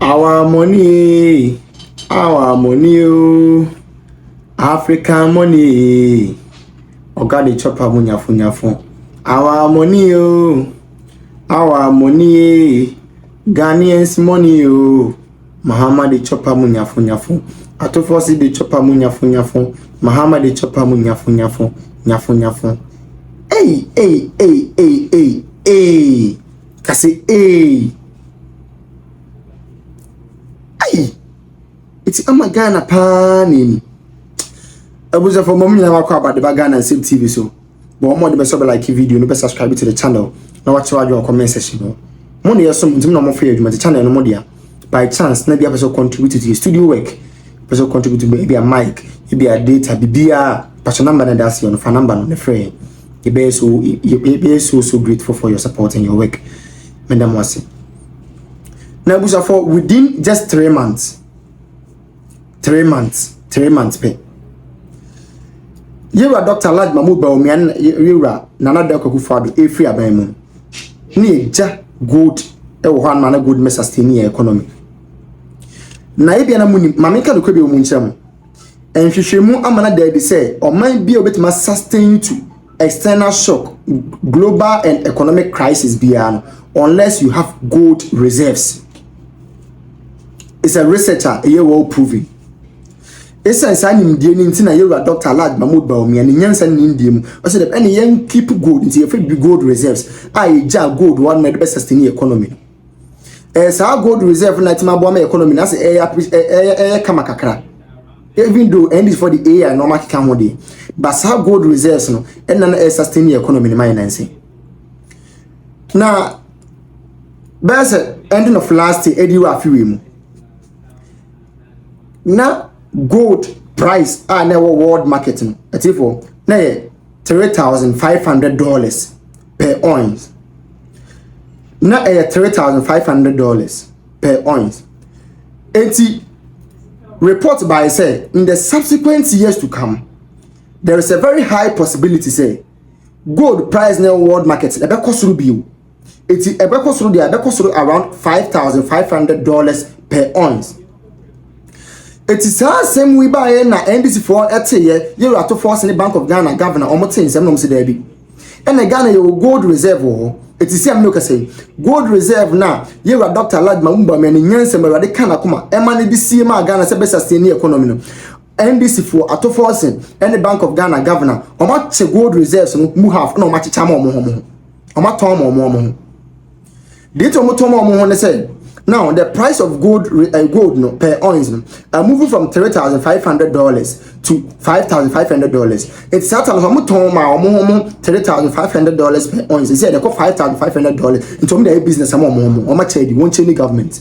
Our money, oh, African money. Ogade chopper munyafu. Our money, oh, our money, Ghanaians money, oh, Mahama de chopper munyafu. Atofosi de chopper munyafu. Mahama de chopper munyafu. Hey. Kasi hey. It's Ghana panini. I was for moment now about the Ghana and Save TV so. But more the best like video, no best subscribe to the channel. Now watch your comment section. Money or something no more for you, the channel no more there. By chance, maybe a person contribute to your studio work. Person contribute to maybe a mic, maybe a data, maybe a person number and that's your phone number on the frame. You be so grateful for your support and your work. Madam Wasi. Now for within just 3 months. 3 months pay. You are Dr. Lad Mahmoud Bawumia Yura Nana Accrafuor free abemu. Ni ja good one man good me sustain economy. Na ebia na muni mameka no kwabe omuncham. Enhwehwemu amana da bi say o man bi obetima sustain to external shock, global and economic crisis beyond unless you have gold reserves. It's a researcher a well proven. It's a sign in the Nina Yura Dr. Lad Mahmoud Bawumia and Yansan Indium. I said, any young keep gold into your big gold reserves. I jab gold one made best sustain the economy. As our gold reserve night my bomb economy, that's a kamakakra. Even though end is for the air, no market can one day. But our gold reserves no and then sustain the economy in my Nancy. Now, that's ending of last year, Eddie Rafi. Now, gold price never world marketing at for na $3,500 per ounce. Na $3,500 per ounce. Report by say in the subsequent years to come, there is a very high possibility say gold price na world market ebe kosuru biu. Ebe kosuru around $5,500 per ounce. It is the same we buy na NDC for ete you are to force in the Bank of Ghana governor or motin sem no se there bi. And the Ghana your gold reserve it is same no ka say gold reserve na you are Dr. Lad Mahmoud Bawumia ni nyansem awade kana kuma e ma ne di sie ma Ghana se be sustain economy no. NDC for ato forcing and the Bank of Ghana governor o ma che gold reserves no mu half na o ma chicha ma o ma ton mo. Dito mo ton mo ne say now the price of gold no per ounce moving from $3,500 to $5,500. It's certain how ton ma $3,500 per ounce. They say they got $5,500 into the business or much they won't change the government.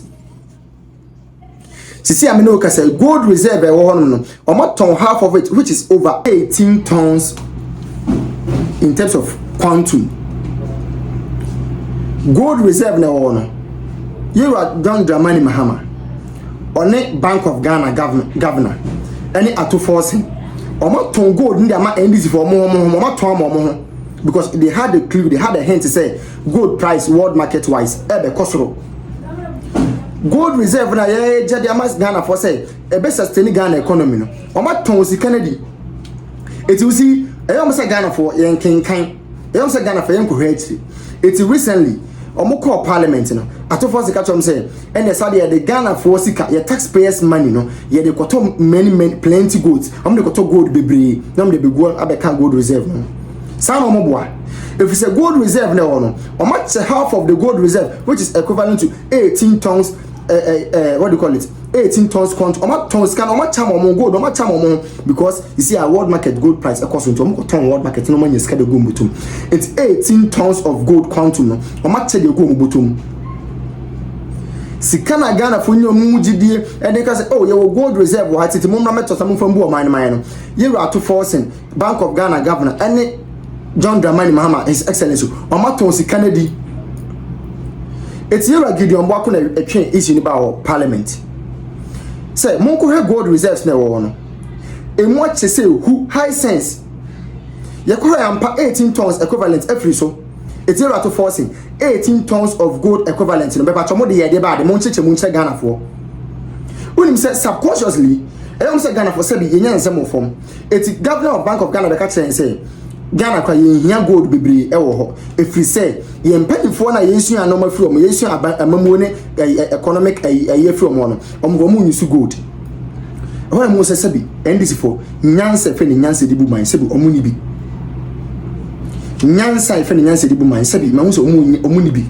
See, I mean, say gold reserve or ton half of it, which is over 18 tons in terms of quantum. Gold reserve now. You are John Dramani Mahama, or Bank of Ghana governor, any ato forcing, or not ton gold in the NDC for more, because they had a clue, they had a hint to say gold price world market wise, ebe kosoro. Gold reserve na jadi amas Ghana for say ebe sustain Ghana economy no, or not ton si Kennedy. It will see, I almost Ghana for yanking kind, I almost Ghana for yanko hate. It's recently. Omo call parliament no atofo sika chom say and the Ghana for sika your taxpayers money no ye dey koto many plenty goods omo dey koto gold bebre na omo dey be go abeka gold reserve no some omo boa if you say gold reserve na no omo half of the gold reserve which is equivalent to 18 tons what do you call it 18 tons count omo tons can omo cham omo gold omo cham omo because you see our world market gold price cost into omo ton world market no money ska dey go mutum it's 18 tons of gold quantum no omo che dey go mutum sikana Ghana for nyom mugidie and they can say oh your gold reserve what it mo na meto sam from bu man no you are to forcing Bank of Ghana governor and John Dramani Mahama his excellency omo ton sikana di it's you are Gideon Bwako na etwen issue ni ba parliament say monko he gold reserves na wo no emu ache say who high sense ye ko ampa 18 tons equivalent every so It's zero to forcing 18 tons of gold equivalent. No, but some of the idea about the Munche Ghana for. When him said subconsciously, I don't say Ghana for said the Indian some form. It's governor of Bank of Ghana the catch and say Ghana kwa yen gold bibri ewo if we say yen penny for na yesu an normal from yesu amamone economic year from one omgo mu use gold. When mo say sabi NDC for nyansa fe ni nyansa di bu man sabi omuni bi. Nyansa ife ni nyansa di bu man sabi ma so omuni bi.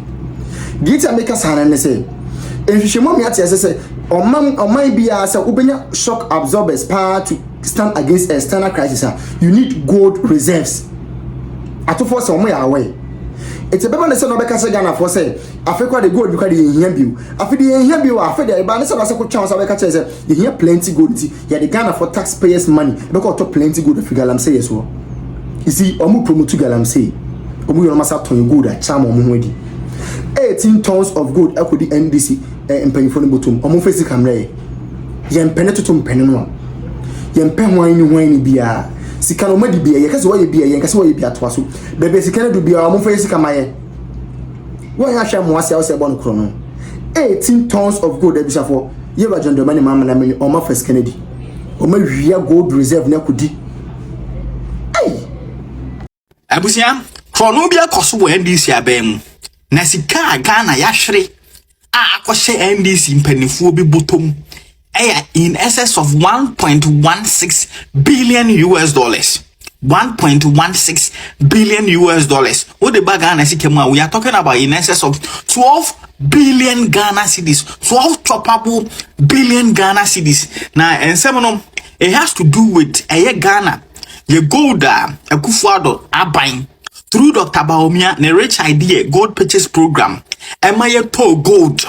Gita make us hanan say ehwehwemo me ate say oman bia say ubenya shock absorbers power to stand against external crisis. You need gold reserves. Atofo say omo ya away. It's a beba ne say no beka say Ghana for say afekwa the gold because the ehia biu. Afi the ehia biu afi the ba ne say ko twa so beka say you hear plenty gold ti. Ya the Ghana for taxpayers money. Because to plenty gold fi galam say yes wo. You see omo promote galam say. Omo yo masa ton gold a cham omo ho adi. 18 tons of gold akodi NDC empanyfo no botum. Omo face camera. Yen pene totum pene no. Yen pe hwan ni bia. Sika no madi bia yekase wo ye bia yen kase wo ye bia to aso bebe sika no do bia omo fa sika maye wo ya hwa mo ase wo se bon kro no 18 tons of gold abisafo ye ba jondo mani mama na meni omo fa sika nedi omo hwia gold reserve na kudi ai abusia krono bia koso wo NDC abem na sika Ghana ya hwere a akɔhye NDC mpanifo bi botom in excess of 1.16 billion US dollars. 1.16 billion US dollars. What the bag Ghana sikema? We are talking about in excess of 12 billion Ghana cedis. 12 choppable billion Ghana cedis. Now, and seminum, it has to do with Ghana. You go there, Accrafuor abine through Dr. Baumia, the rich idea gold purchase program. Emma to gold.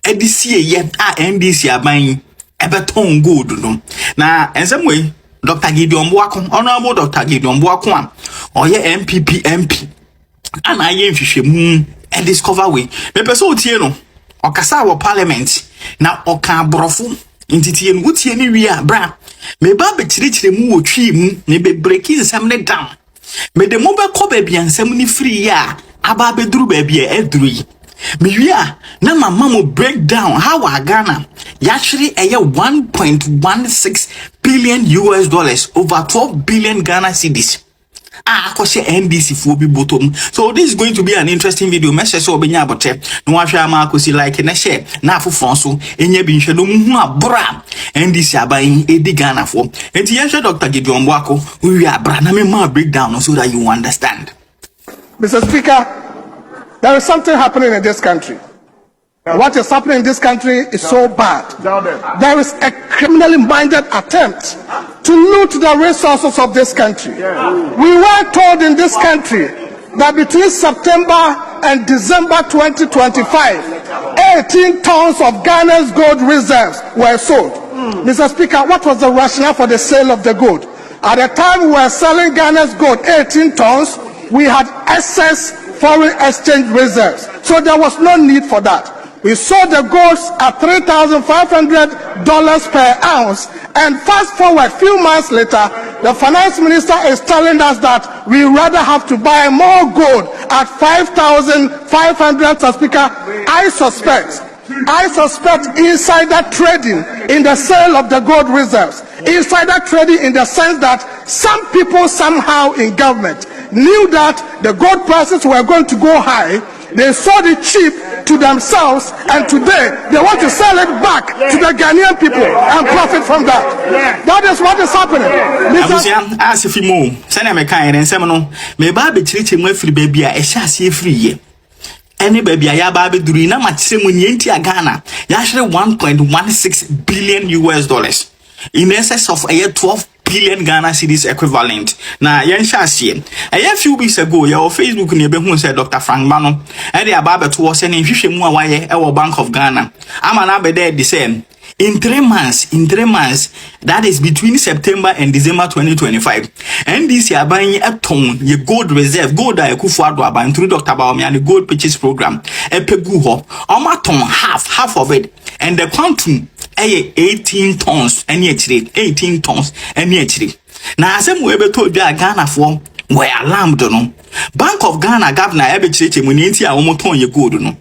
NDC NDC abine. Ebeton good no na in some way Dr. Gideon Boakon honorable Dr. Gideon Boakon or ye MPP MP and I yen hwehwemu and discover we me person tie no okasa wo parliament na oka brofo ntiti no tie ni wi a bra me ba be kirikire mu wo twi mu ne be breaking nsam ne down me de mo be ko ba bia nsam ni free ya aba be duru ba bia eduru yi me wi a na mama mo break down how a Ghana actually a 1.16 billion US dollars over 12 billion Ghana cedis. Akoshe NDC for bi bottom. So this is going to be an interesting video. Message so obenya abote. No ahwa ama akosi like na share na afofon so enya bi nhwe no mu abra NDC aban edi Ghana for. Enti yenhwe Dr. Gideon Boako we abra na me ma break down so that you understand. Mr. Speaker, there is something happening in this country. What is happening in this country is so bad. There is a criminally minded attempt to loot the resources of this country. We were told in this country that between September and December 2025, 18 tons of Ghana's gold reserves were sold. Mr. Speaker, what was the rationale for the sale of the gold? At the time we were selling Ghana's gold, 18 tons, we had excess foreign exchange reserves. So there was no need for that. We sold the golds at $3,500 per ounce, and fast forward a few months later, the finance minister is telling us that we rather have to buy more gold at $5,500. Mr. Speaker, I suspect insider trading in the sale of the gold reserves. Insider trading in the sense that some people somehow in government knew that the gold prices were going to go high. They sold it cheap to themselves, and today they want to sell it back to the Ghanaian people and profit from that. That is what is happening. As if you move, send me kind and seminal. May Baby treat him with free baby. I shall see free ye. Any baby, I baby durina much same when Yentia Ghana. Actually 1.16 billion US dollars in excess of a year 12 billion Ghana cedis equivalent. Na yensha sie. A few weeks ago, your Facebook near who said Dr. Frank Mano, and the Ababa to us and in Fishemu Waye, our Bank of Ghana. I'm an abe there the same. In 3 months, that is between September and December 2025, NDC are buying a ton, your gold reserve, gold Accrafuor buying through Dr. Baumia and the gold purchase program, a peguho, ton half of it, and the quantum 18 tons, and yet 18 tons, and yet. Now, as I'm able to Ghana for were alarmed no. Bank of Ghana governor ebe chiche mu nti a wo ton ye gold no.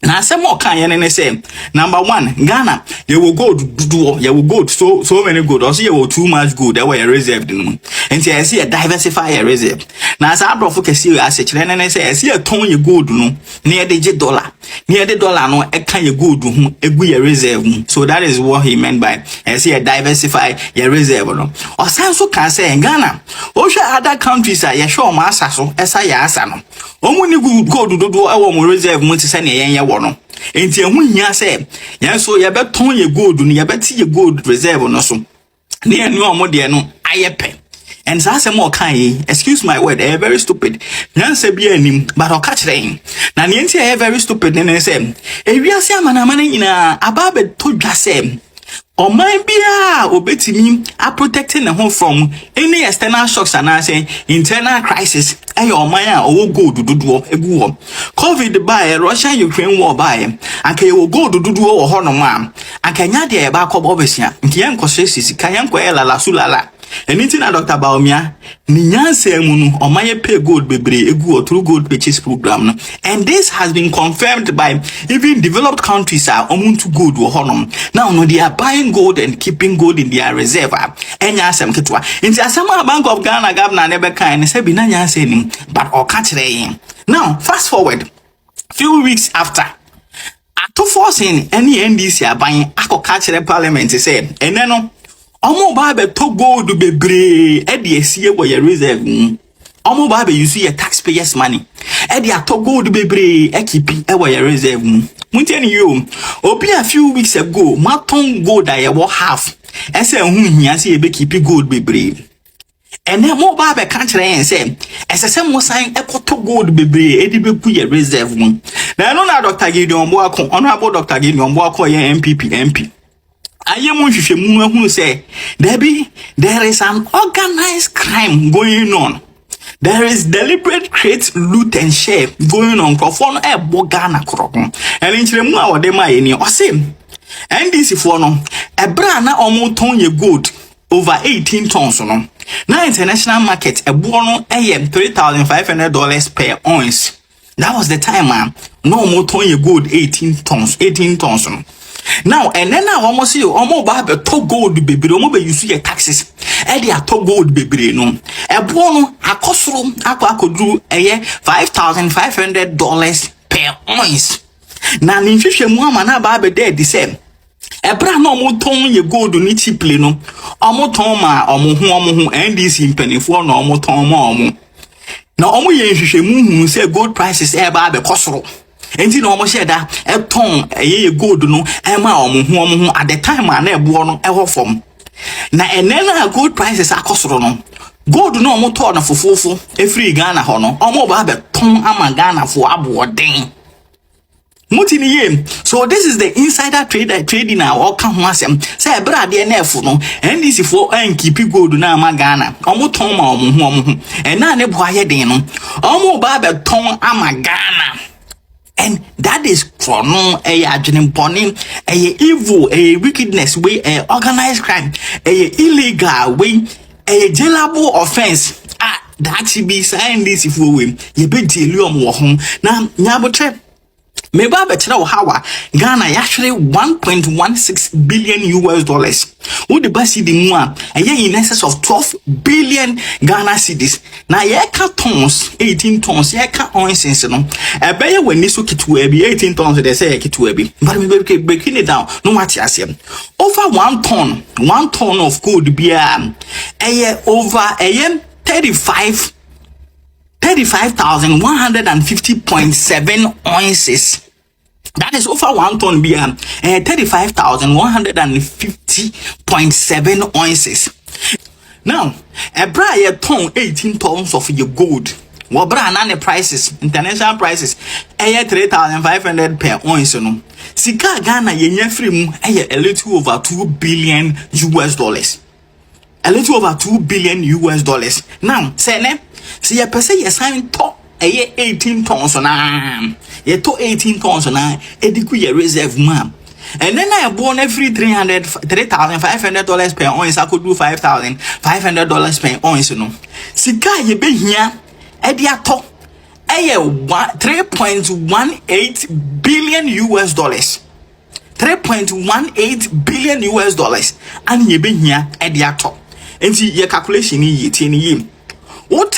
Na asem o kan ye ne say number 1 Ghana ye will gold dudu ye will gold so many gold also ye will too much gold that were reserved no. Enti I see a diversify your reserve. Na asa abrofo kese we ase kire ne say I see a ton ye gold no na ye de dollar. Na ye dollar no e kan ye gold hu egu ye reserve. So that is what he meant by I see a diversify your reserve no. Osan so kan say Ghana o hwe other countries a ye hwe o ma asa so esa ya asa no. Omo ni gold dudu e wo mo reserve mu ti se ne yen no. Enti ehu hia se yen so ye beton ye gold no ye beti ye gold reserve no so ne enu omo de no ayepe and say more kan excuse my word very stupid yan say bia anim but o ka kire na ne enti very stupid ne say ewiase amana nyina aba be to dwa se oman bia obetimi a protecting the home from any external shocks and say internal crisis ayo oman a owo gold dudu egu ho covid by Russia Ukraine war by anka ye gold dudu wo ho no ma anka nya de e ba akọ obesia nke yen kose sika yen ko elala sulala anything na Dr. Baumia ni nyanse mu no oman ye pay gold bebre egu through gold purchase program no, and this has been confirmed by even developed countries are omuntu gold wo ho no. Now no they are buying gold and keeping gold in their reserve enya asem ketwa nti asem Bank of Ghana governor never kind say bi na nyanse nim but o ka kire yin. Now fast forward few weeks after Accrafuor in any NDC aban akoka kire parliament say ene no omo ba be to gold bebre e de esie wo your reserve omo ba be use your taxpayers money e de to gold bebre e keep e wo your reserve muntiani yo obi a few weeks ago maton gold I wo half e say hu hia say e be keep gold bebre ene mo ba be kan kire en say esese mo san e koto gold bebre e de be ku your reserve mu na no na Dr. Gideon Boako honorable Dr. Gideon Boako ye MP Ayemu hwehwemu ahunu say there is an organized crime going on. There is deliberate create loot and share going on. Accrafuor no e Ghana krokon. Ene nkyeremu a wode ma yeni o say NDC for no ebra na omo ton ye gold over 18 tons no. Na international market ebo no e $3,500 per ounce. That was the time no omo ton ye gold 18 tons no. Now and then now almost see almost ba be to gold bebre almost be use your taxes e dey to gold bebre no e bo no akosoro akoduru eye $5,500 per ounce na ni hwehwe mu ama na ba be dey say e bra na omo ton ye gold ni cheaply no omo ton ma omo hu NDC mpanifo na omo ton ma omo na omo ye hwehwe mu hu say gold prices e ba be kosoro enti no omo sheda e ton ye gold no e ma omo hu at the time na ebo no e ho fom na enena gold prices akosoro no gold no omo to na fofofo e free Ghana ho no omo ba be ton ama Ghana fo aboden mutini ye. So this is the insider trading na o ka ho asem say bra de na efo no NDC fo an keep gold na ama Ghana omo ton ma omo hu e na ne bo aye den no omo ba be ton ama Ghana. And that is chrono a boni a evil a wickedness way a organized crime a illegal way a jailable offense that be sign this if we ye be delium wo ho na nyabotre me ba be kire wo hawa Ghana actually $1.16 billion wo the basi di mu a in excess of 12 billion Ghana cedis na ye ka tons 18 tons ye ka ounces no e be ye wani so kitwa bi 18 tons they say kitwa bi but me be breaking it down no what asem over 1 ton of gold bia over 35,150.7 ounces. That is over 1 ton bia 35,150.7 ounces. Now, a bra ye ton 18 tons of your gold. What bra na prices, international prices, 3,500 per ounce no. Sika Ghana ye nya free mu a little over $2 billion. A little over $2 billion. Now, say ne, see a person ye sign top 18 tons na. Ye to 18 tons na ediku ye reserve ma. And then I born every $3,500 per ounce. I could do $5,500 per ounce. No, sika ye be here. Ediato. 3.18 billion US dollars. 3.18 billion US dollars. And ye be here ediato. And see your calculation ye tini. What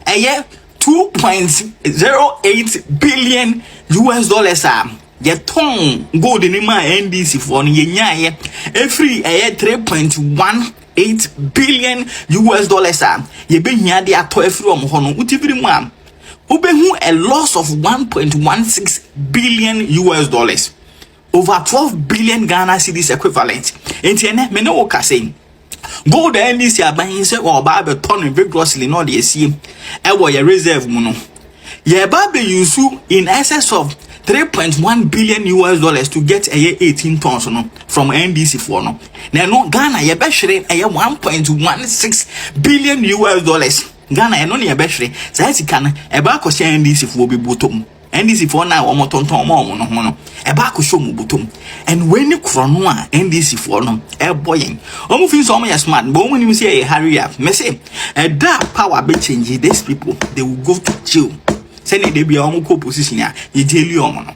a year 2.08 billion US dollars ye ton gold in my NDC for ye nya every a year 3.18 billion US dollars ye be here the ato every hono utiviri mu ubehu a loss of 1.16 billion US dollars, over 12 billion Ghana cedis equivalent. Entiene me no ka say gold NDC aban say or ba be ton vigorously no dey see e wo your reserve mu no ye ba be use in excess of 3.1 billion US dollars to get a year 18 tons no from NDC for no na no Ghana ye be hwere a year 1.16 billion US dollars. Ghana eno ne yebehwere sa sika na eba ko hye NDC fo bi botom NDC fo na wo motonton mo no ho no eba ko hye mu botom and when ni krono a NDC fo no e boyen omo fin so omo ya smart but omo nim say e hurry up me say that power be change these people they will go to jail say ne dey bia omo ko position a ye jeli omo no